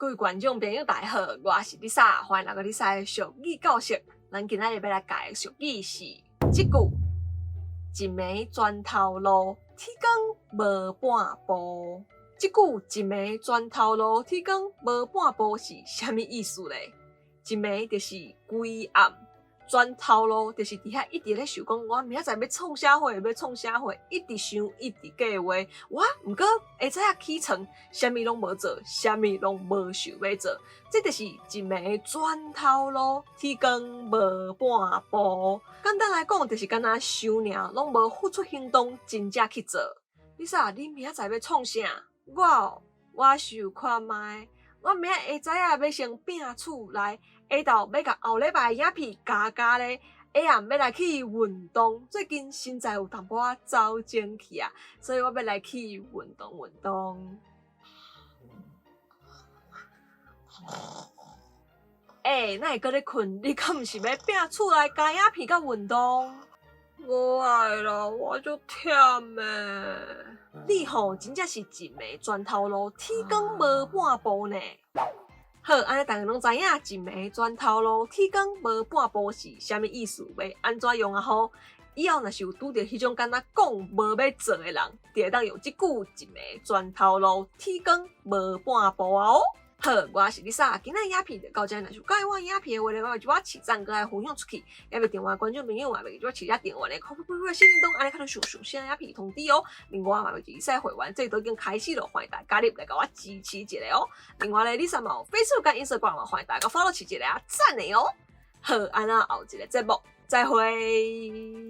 各位观众朋友大家好，我是丽莎，欢迎来到丽莎的俗语教室。咱今仔日要来教的俗语是这句：一暝转头路，天光无半步。这句一暝转头路，天光无半步是啥物意思咧？一暝就是规暗，转头路就是伫遐一直咧想讲，我明仔载要创啥货，要创啥货，一直想，一直计划。毋过下早仔起床，啥物拢无做，啥物拢无想要做，这就是一暝转头路，天光无半步。简单来讲，就是敢若想尔，拢无付出行动，真正去做。你说你明仔载要创啥？我想看卖。我明仔下早仔要先摒厝来，下昼要甲后礼拜影片加咧，下暗要来去运动。最近身材有淡薄仔走精去啊，所以我要来去运动。哪会搁咧困？你敢毋是要摒厝来加影片甲运动？我爱啦，我就忝诶。你吼真正是一暝转头路，天光无半步呢。好，安尼大家拢知影，一暝转头路，天光无半步是啥物意思？要安怎用啊？吼，以后若是有拄着迄种敢若讲无要做诶人，就会当用即句一暝转头路，天光无半步啊！哦。好，我是丽莎，今日影片就到这。若是喜欢我影片的话咧，我就起赞，佮爱分享出去。也要订阅观众朋友，也要就起下订阅咧，快新年动，安尼看到上新影片通知哦。另外，嘛要丽莎会员，这都已经开始了，欢迎大家加入来甲我支持一下哦。另外咧，丽莎嘛有 Facebook 甲 Instagram 欢迎大家 follow 起一下啊，赞的哦。好，安那后一个节目再会。